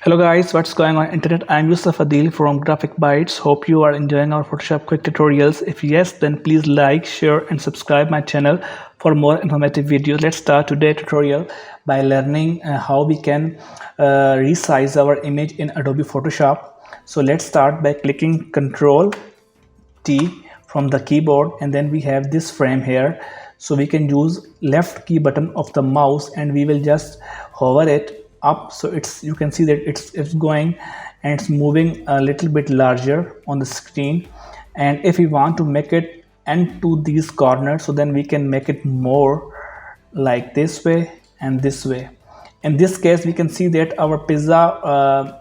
Hello guys, what's going on internet? I'm Yusuf Adil from Graphic Bytes. Hope you are enjoying our Photoshop quick tutorials. If yes, then please like, share and subscribe my channel for more informative videos. Let's start today's tutorial by learning how we can resize our image in Adobe Photoshop. So let's start by clicking Ctrl T from the keyboard, and then we have this frame here. So we can use left key button of the mouse and we will just hover it up, so you can see that it's going and it's moving a little bit larger on the screen. And if we want to make it end to these corners, so then we can make it more like this way and this way. In this case, we can see that our pizza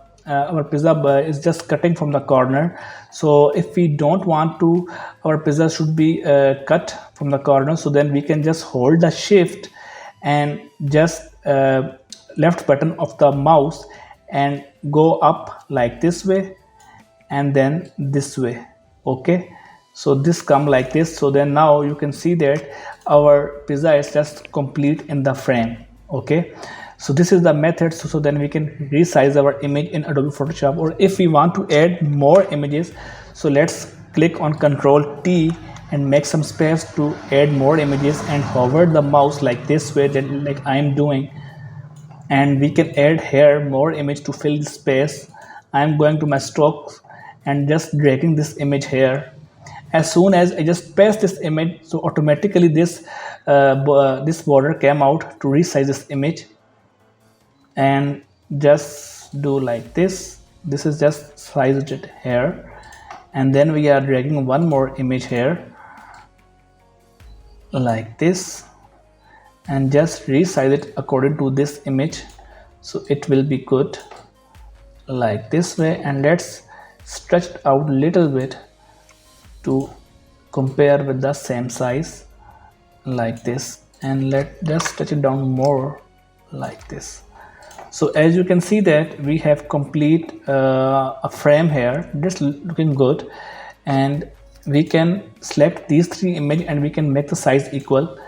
is just cutting from the corner. So if we don't want to our pizza should be cut from the corner, so then we can just hold the shift and just left button of the mouse and go up like this way and then this way. Okay, so this come like this. So then now you can see that our pizza is just complete in the frame. Okay, so this is the method. So then we can resize our image in Adobe Photoshop. Or if we want to add more images, so let's click on Ctrl T and make some space to add more images and hover the mouse like this way, then like I'm doing, and we can add here more image to fill the space. I'm going to my strokes and just dragging this image here. As soon as I just press this image, so automatically this border came out to resize this image. And just do like this. This is just sized it here, and then we are dragging one more image here like this and just resize it according to this image, so it will be good like this way. And let's stretch it out a little bit to compare with the same size like this, and let's just stretch it down more like this. So as you can see that we have complete a frame here. This looking good, and we can select these three images and we can make the size equal.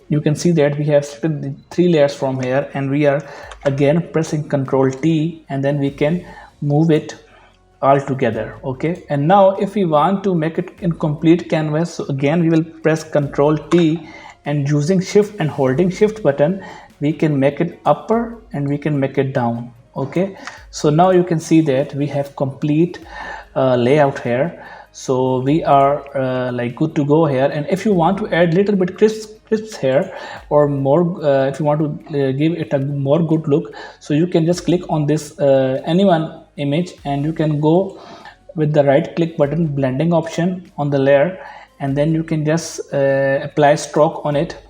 You can see that we have selected the three layers from here, and we are again pressing Ctrl T, and then we can move it all together. Okay, and now if we want to make it in complete canvas, so again we will press Ctrl T, and using shift and holding shift button we can make it upper and we can make it down. Okay, so now you can see that we have complete layout here. So we are like good to go here. And if you want to add little bit crisps here, or more if you want to give it a more good look, so you can just click on this any one image, and you can go with the right click button, blending option on the layer, and then you can just apply stroke on it.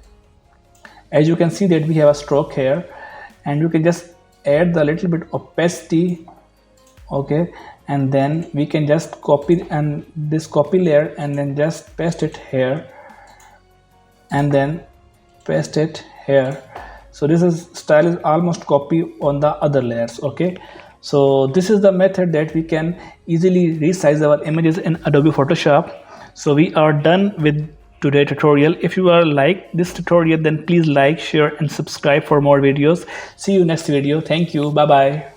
As you can see that we have a stroke here, and you can just add the little bit opacity. Okay, and then we can just copy and this copy layer and then just paste it here and then paste it here. So this is style is almost copy on the other layers. Okay, so this is the method that we can easily resize our images in Adobe Photoshop. So we are done with today's tutorial. If you are like this tutorial, then please like, share and subscribe for more videos. See you next video. Thank you. Bye bye.